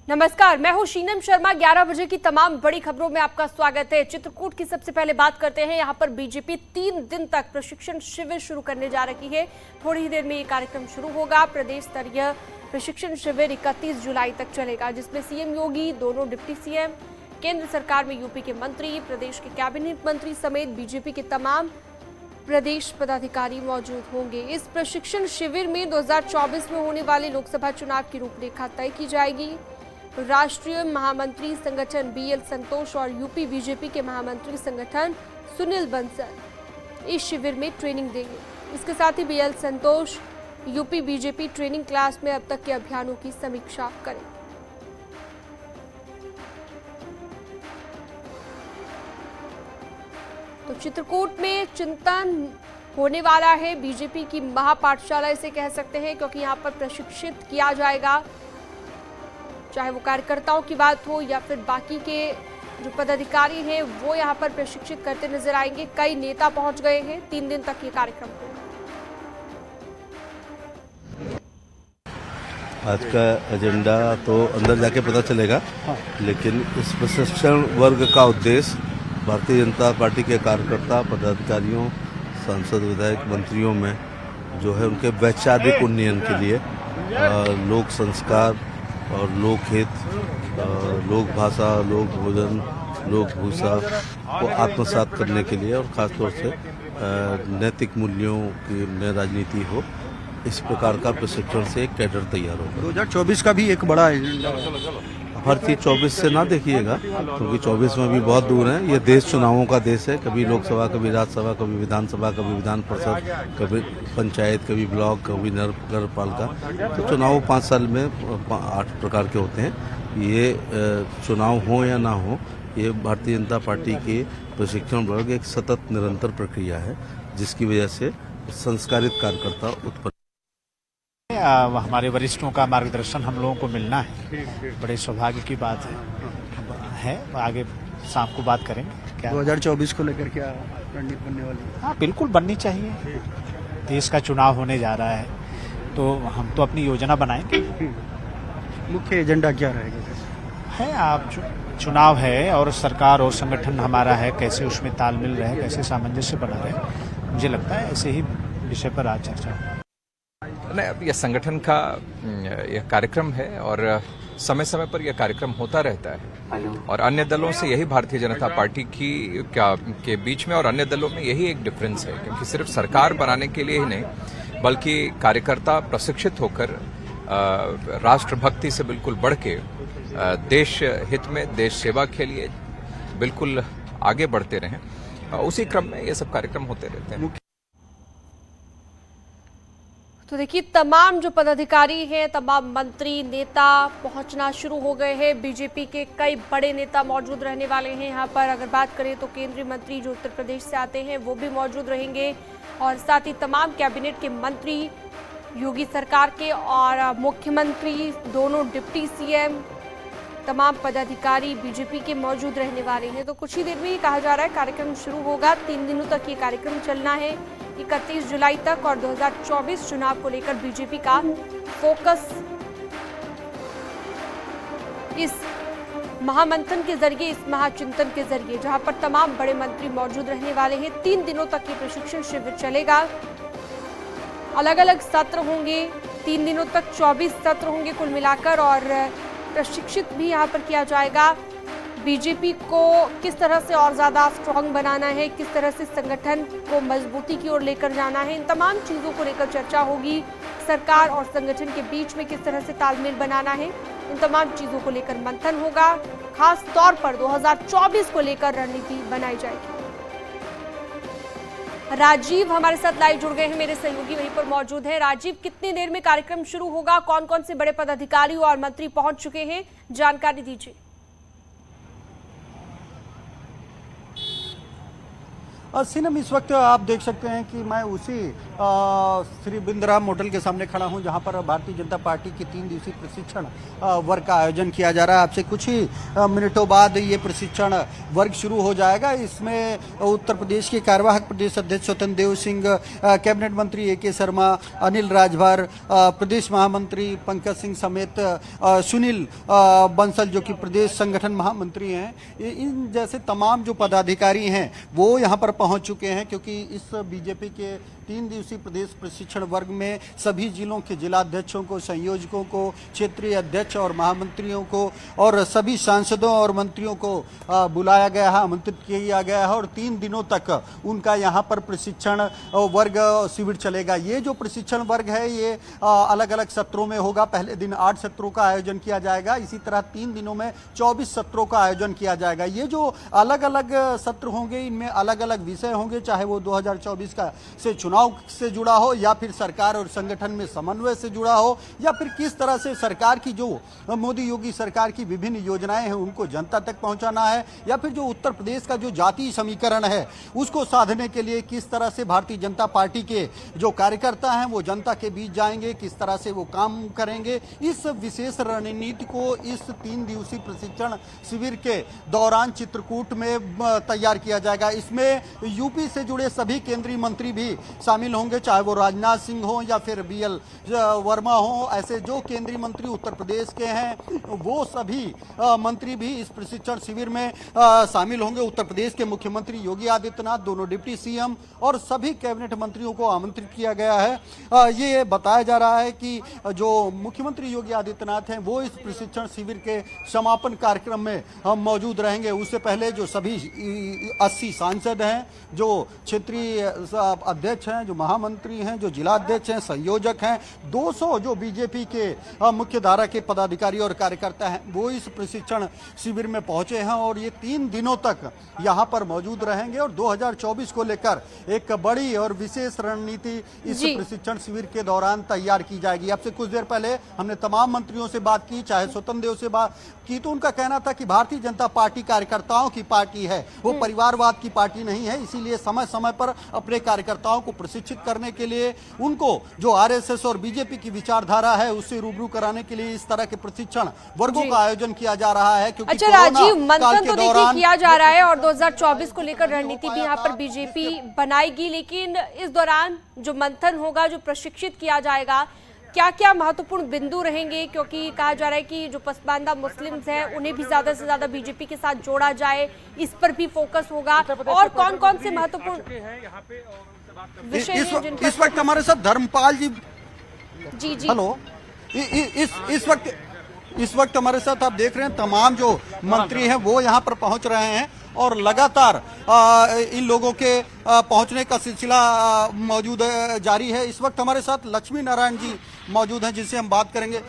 नमस्कार, मैं हूं शीनम शर्मा। 11 बजे की तमाम बड़ी खबरों में आपका स्वागत है। चित्रकूट की सबसे पहले बात करते हैं। यहां पर बीजेपी 3 दिन तक प्रशिक्षण शिविर शुरू करने जा रही है। थोड़ी ही देर में ये कार्यक्रम शुरू होगा। प्रदेश स्तरीय प्रशिक्षण शिविर 31 जुलाई तक चलेगा, जिसमें सीएम योगी, दोनों डिप्टी सीएम, केंद्र सरकार में यूपी के मंत्री, प्रदेश के कैबिनेट मंत्री समेत बीजेपी के तमाम प्रदेश पदाधिकारी मौजूद होंगे। इस प्रशिक्षण शिविर में 2024 में होने वाले लोकसभा चुनाव की रूपरेखा तय की जाएगी। राष्ट्रीय महामंत्री संगठन बीएल संतोष और यूपी बीजेपी के महामंत्री संगठन सुनील बंसल इस शिविर में ट्रेनिंग देंगे। इसके साथ ही बीएल संतोष यूपी बीजेपी ट्रेनिंग क्लास में अब तक के अभियानों की समीक्षा करेंगे। तो चित्रकूट में चिंतन होने वाला है। बीजेपी की महापाठशाला इसे कह सकते हैं, क्योंकि यहां पर प्रशिक्षित किया जाएगा, चाहे वो कार्यकर्ताओं की बात हो या फिर बाकी के जो पदाधिकारी हैं वो यहाँ पर प्रशिक्षित करते नजर आएंगे। कई नेता पहुंच गए हैं। 3 दिन तक ये कार्यक्रम होगा। आज का एजेंडा तो अंदर जाके पता चलेगा, लेकिन इस प्रशिक्षण वर्ग का उद्देश्य भारतीय जनता पार्टी के कार्यकर्ता, पदाधिकारियों, सांसद, विधायक, मंत्रियों में जो है उनके वैचारिक उन्नयन के लिए लोक संस्कार और लोकहित, लोक भाषा, लोक भोजन, लोक भूषा को आत्मसात करने के लिए और ख़ासतौर से नैतिक मूल्यों की में राजनीति हो, इस प्रकार का प्रशिक्षण से एक कैडर तैयार होगा। 2024 का भी एक बड़ा एजेंडा। हर चीज़ 24 से ना देखिएगा, क्योंकि 24 में भी बहुत दूर है। ये देश चुनावों का देश है। कभी लोकसभा, कभी राज्यसभा, कभी विधानसभा, कभी विधान परिषद, कभी पंचायत, कभी ब्लॉक, कभी नगर पालिका। तो चुनाव 5 साल में 8 प्रकार के होते हैं। ये चुनाव हो या ना हो, ये भारतीय जनता पार्टी के प्रशिक्षण वर्ग एक सतत निरंतर प्रक्रिया है, जिसकी वजह से संस्कारित कार्यकर्ता उत्पन्न। हमारे वरिष्ठों का मार्गदर्शन हम लोगों को मिलना है, बड़े सौभाग्य की बात है। आगे शाम को बात करेंगे। क्या 2024 को लेकर क्या रणनीति बनने वाली है? हाँ, बिल्कुल बननी चाहिए। देश का चुनाव होने जा रहा है, तो हम तो अपनी योजना बनाएंगे। मुख्य एजेंडा क्या रहेगा? है आप चुनाव है और सरकार और संगठन हमारा है, कैसे उसमें तालमेल रहे, कैसे सामंजस्य बना रहे। मुझे लगता है ऐसे ही विषय पर आज चर्चा हो। नहीं, यह संगठन का यह कार्यक्रम है और समय समय पर यह कार्यक्रम होता रहता है, और अन्य दलों से यही भारतीय जनता पार्टी की के बीच में और अन्य दलों में यही एक डिफरेंस है, क्योंकि सिर्फ सरकार बनाने के लिए ही नहीं, बल्कि कार्यकर्ता प्रशिक्षित होकर राष्ट्रभक्ति से बिल्कुल बढ़ के देश हित में, देश सेवा के लिए बिल्कुल आगे बढ़ते रहें। उसी क्रम में ये सब कार्यक्रम होते रहते हैं। तो देखिए, तमाम जो पदाधिकारी हैं, तमाम मंत्री, नेता पहुंचना शुरू हो गए हैं। बीजेपी के कई बड़े नेता मौजूद रहने वाले हैं यहाँ पर। अगर बात करें तो केंद्रीय मंत्री जो उत्तर प्रदेश से आते हैं वो भी मौजूद रहेंगे, और साथ ही तमाम कैबिनेट के मंत्री, योगी सरकार के और मुख्यमंत्री, दोनों डिप्टी सीएम, तमाम पदाधिकारी बीजेपी के मौजूद रहने वाले हैं। तो कुछ ही देर में ये कहा जा रहा है कार्यक्रम शुरू होगा। 3 दिनों तक ये कार्यक्रम चलना है, 31 जुलाई तक। और 2024 चुनाव को लेकर बीजेपी का फोकस इस महामंथन के जरिए, इस महाचिंतन के जरिए, जहां पर तमाम बड़े मंत्री मौजूद रहने वाले हैं। 3 दिनों तक ये प्रशिक्षण शिविर चलेगा। अलग अलग सत्र होंगे। 3 दिनों तक 24 सत्र होंगे कुल मिलाकर, और प्रशिक्षित भी यहाँ पर किया जाएगा। बीजेपी को किस तरह से और ज़्यादा स्ट्रांग बनाना है, किस तरह से संगठन को मजबूती की ओर लेकर जाना है, इन तमाम चीज़ों को लेकर चर्चा होगी। सरकार और संगठन के बीच में किस तरह से तालमेल बनाना है, इन तमाम चीज़ों को लेकर मंथन होगा। खास तौर पर 2024 को लेकर रणनीति बनाई जाएगी। राजीव हमारे साथ लाइव जुड़ गए हैं, मेरे सहयोगी वहीं पर मौजूद है। राजीव, कितनी देर में कार्यक्रम शुरू होगा? कौन कौन से बड़े पदाधिकारी और मंत्री पहुंच चुके हैं, जानकारी दीजिए। सिनम, इस वक्त आप देख सकते हैं कि मैं उसी श्री बिंद्राम होटल के सामने खड़ा हूं जहां पर भारतीय जनता पार्टी की 3 दिवसीय प्रशिक्षण वर्ग का आयोजन किया जा रहा है। आपसे कुछ ही मिनटों बाद ये प्रशिक्षण वर्ग शुरू हो जाएगा। इसमें उत्तर प्रदेश के कार्यवाहक प्रदेश अध्यक्ष स्वतंत्र देव सिंह, कैबिनेट मंत्री ए.के. शर्मा, अनिल राजभर, प्रदेश महामंत्री पंकज सिंह समेत सुनील बंसल जो कि प्रदेश संगठन महामंत्री हैं, इन जैसे तमाम जो पदाधिकारी हैं वो यहाँ पर पहुंच चुके हैं, क्योंकि इस बीजेपी के 3 दिवसीय प्रदेश प्रशिक्षण वर्ग में सभी जिलों के जिलाध्यक्षों को, संयोजकों को, क्षेत्रीय अध्यक्ष और महामंत्रियों को और सभी सांसदों और मंत्रियों को बुलाया गया है, आमंत्रित किया गया है और 3 दिनों तक उनका यहाँ पर प्रशिक्षण वर्ग शिविर चलेगा। ये जो प्रशिक्षण वर्ग है ये अलग अलग सत्रों में होगा। पहले दिन 8 सत्रों का आयोजन किया जाएगा, इसी तरह 3 दिनों में 24 सत्रों का आयोजन किया जाएगा। ये जो अलग अलग सत्र होंगे इनमें अलग अलग विषय होंगे, चाहे वो 2024 का से चुनाव से जुड़ा हो या फिर सरकार और संगठन में समन्वय से जुड़ा हो या फिर किस तरह से सरकार की जो मोदी योगी सरकार की विभिन्न योजनाएं हैं उनको जनता तक पहुंचाना है, या फिर जो उत्तर प्रदेश का जो जातीय समीकरण है उसको साधने के लिए किस तरह से भारतीय जनता पार्टी के जो कार्यकर्ता हैं वो जनता के बीच जाएंगे, किस तरह से वो काम करेंगे। इस विशेष रणनीति को इस 3 दिवसीय प्रशिक्षण शिविर के दौरान चित्रकूट में तैयार किया जाएगा। इसमें यूपी से जुड़े सभी केंद्रीय मंत्री भी शामिल होंगे, चाहे वो राजनाथ सिंह हो या फिर BL वर्मा हो। ऐसे जो केंद्रीय मंत्री उत्तर प्रदेश के हैं वो सभी मंत्री भी इस प्रशिक्षण शिविर में शामिल होंगे। उत्तर प्रदेश के मुख्यमंत्री योगी आदित्यनाथ, दोनों डिप्टी CM और सभी कैबिनेट मंत्रियों को आमंत्रित किया गया है। ये बताया जा रहा है कि जो मुख्यमंत्री योगी आदित्यनाथ हैं वो इस प्रशिक्षण शिविर के समापन कार्यक्रम में मौजूद रहेंगे। उससे पहले जो सभी 80 सांसद हैं, जो क्षेत्रीय अध्यक्ष हैं, जो महामंत्री हैं, जो जिलाध्यक्ष हैं, संयोजक हैं, 200 जो बीजेपी के मुख्य धारा के पदाधिकारी और कार्यकर्ता हैं वो इस प्रशिक्षण शिविर में पहुंचे हैं और ये 3 दिनों तक यहाँ पर मौजूद रहेंगे और 2024 को लेकर एक बड़ी और विशेष रणनीति इस प्रशिक्षण शिविर के दौरान तैयार की जाएगी। आपसे कुछ देर पहले हमने तमाम मंत्रियों से बात की, चाहे स्वतंत्र देव से बात की, तो उनका कहना था कि भारतीय जनता पार्टी कार्यकर्ताओं की पार्टी है, वो परिवारवाद की पार्टी नहीं है। इसीलिए समय समय पर अपने कार्यकर्ताओं को प्रशिक्षित करने के लिए उनको जो RSS और बीजेपी की विचारधारा है उससे रूबरू कराने के लिए इस तरह के प्रशिक्षण वर्गों का आयोजन किया जा रहा है। क्योंकि अच्छा राजीव, मंथन तो देखिए किया जा रहा है और 2024 को लेकर रणनीति भी यहाँ पर बीजेपी बनाएगी, लेकिन इस दौरान जो मंथन होगा, जो प्रशिक्षित किया जाएगा, क्या क्या महत्वपूर्ण बिंदु रहेंगे? क्योंकि कहा जा रहा है कि जो पसमानदा मुस्लिम्स हैं उन्हें भी ज्यादा से ज्यादा बीजेपी के साथ जोड़ा जाए, इस पर भी फोकस होगा। और कौन कौन से महत्वपूर्ण विषय हैं? इस वक्त हमारे साथ धर्मपाल जी जी हेलो, इस वक्त हमारे साथ आप देख रहे हैं तमाम जो मंत्री हैं वो यहाँ पर पहुंच रहे हैं और लगातार इन लोगों के पहुंचने का सिलसिला मौजूद जारी है। इस वक्त हमारे साथ लक्ष्मी नारायण जी मौजूद हैं जिनसे हम बात करेंगे।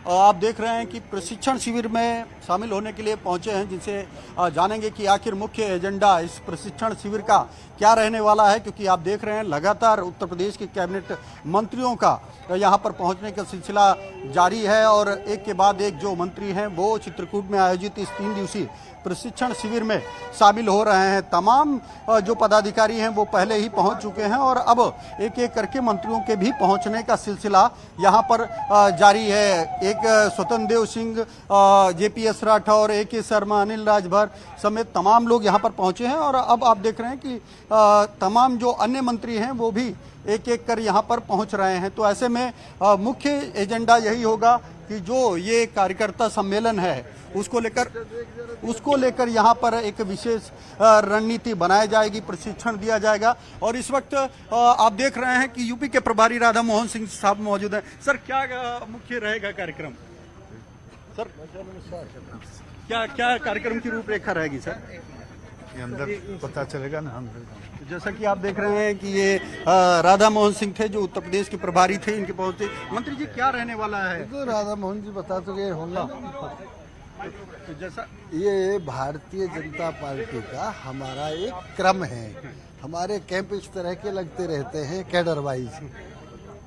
आप देख रहे हैं कि प्रशिक्षण शिविर में शामिल होने के लिए पहुंचे हैं, जिनसे जानेंगे कि आखिर मुख्य एजेंडा इस प्रशिक्षण शिविर का क्या रहने वाला है। क्योंकि आप देख रहे हैं लगातार उत्तर प्रदेश के कैबिनेट मंत्रियों का यहां पर पहुंचने का सिलसिला जारी है और एक के बाद एक जो मंत्री हैं वो चित्रकूट में आयोजित इस 3 दिवसीय प्रशिक्षण शिविर में शामिल हो रहे हैं। तमाम जो पदाधिकारी हैं वो पहले ही पहुंच चुके हैं और अब एक एक करके मंत्रियों के भी पहुंचने का सिलसिला यहां पर जारी है। एक स्वतंत्र देव सिंह, JPS राठौर, A.K. शर्मा, अनिल राजभर समेत तमाम लोग यहां पर पहुंचे हैं और अब आप देख रहे हैं कि तमाम जो अन्य मंत्री हैं वो भी एक एक कर यहां पर पहुंच रहे हैं। तो ऐसे में मुख्य एजेंडा यही होगा कि जो ये कार्यकर्ता सम्मेलन है उसको लेकर यहाँ पर एक विशेष रणनीति बनाई जाएगी, प्रशिक्षण दिया जाएगा। और इस वक्त आप देख रहे हैं कि यूपी के प्रभारी राधा मोहन सिंह साहब मौजूद हैं। सर, क्या मुख्य रहेगा कार्यक्रम? सर, क्या क्या कार्यक्रम की रूपरेखा रहेगी सर? अंदर पता चलेगा ना। जैसा कि आप देख रहे हैं कि ये राधा मोहन सिंह थे जो उत्तर प्रदेश के प्रभारी थे, इनके पहुंचे। मंत्री जी, क्या रहने वाला है? तो राधा मोहन जी बता तो गए होंगे। तो जैसा ये भारतीय जनता पार्टी का हमारा एक क्रम है। हमारे कैंप इस तरह के लगते रहते हैं कैडर वाइज।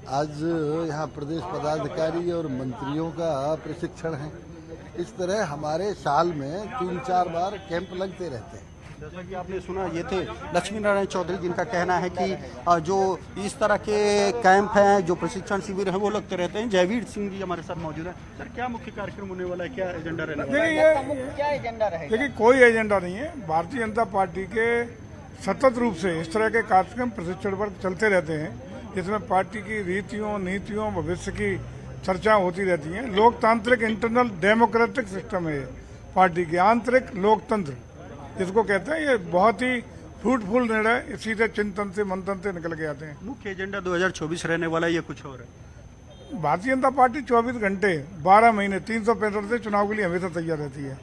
आज यहाँ प्रदेश पदाधिकारी और मंत्रियों का प्रशिक्षण है। इस तरह हमारे साल में 3-4 बार कैंप लगते रहते हैं। जैसा कि आपने सुना, ये थे लक्ष्मी नारायण चौधरी, जिनका कहना है कि जो इस तरह के कैंप हैं, जो प्रशिक्षण शिविर हैं, वो लगते रहते हैं। जयवीर सिंह जी हमारे साथ मौजूद हैं। सर, क्या मुख्य कार्यक्रम होने वाला है, क्या एजेंडा रहने वाला है? क्या एजेंडा रहेगा? देखिए, कोई एजेंडा नहीं है। भारतीय जनता पार्टी के सतत रूप से इस तरह के कार्यक्रम प्रशिक्षण वर्ग चलते रहते हैं, जिसमें पार्टी की रीतियों, नीतियों, भविष्य की चर्चा होती रहती है। लोकतांत्रिक इंटरनल डेमोक्रेटिक सिस्टम है पार्टी की, आंतरिक लोकतंत्र जिसको कहते हैं। ये बहुत ही फ्रूटफुल निर्णय इसी से चिंतन से मंथन से निकल के आते हैं। मुख्य एजेंडा 2024 रहने वाला है, ये कुछ और है? भारतीय जनता पार्टी 24 घंटे 12 महीने 365 से चुनाव के लिए हमेशा तैयार रहती है।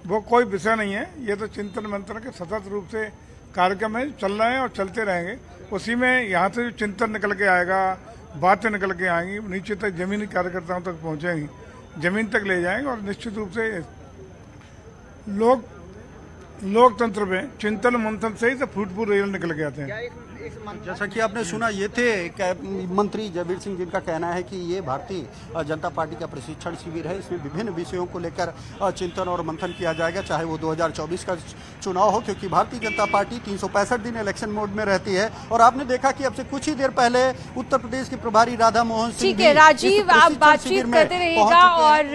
वो कोई विषय नहीं है, ये तो चिंतन मंथन के सतत रूप से कार्यक्रम है, चल रहे हैं और चलते रहेंगे। उसी में यहाँ से जो चिंतन निकल के आएगा, बातें निकल के आएंगी, नीचे तक जमीनी कार्यकर्ताओं तक पहुँचेंगी, जमीन तक ले जाएंगे और निश्चित रूप से लोकतंत्र में चिंतन मंथन से ही तो फ्रूटफुल रिजल्ट निकल के आते हैं। जैसा कि आपने सुना, ये थे मंत्री जयवीर सिंह, जिनका कहना है कि ये भारतीय जनता पार्टी का प्रशिक्षण शिविर है। इसमें विभिन्न विषयों को लेकर चिंतन और मंथन किया जाएगा, चाहे वो 2024 का चुनाव हो, क्योंकि भारतीय जनता पार्टी 365 दिन इलेक्शन मोड में रहती है। और आपने देखा कि अब से कुछ ही देर पहले उत्तर प्रदेश के प्रभारी राधा मोहन सिंह, ठीक है राजीव, आप बातचीत करते रहिएगा और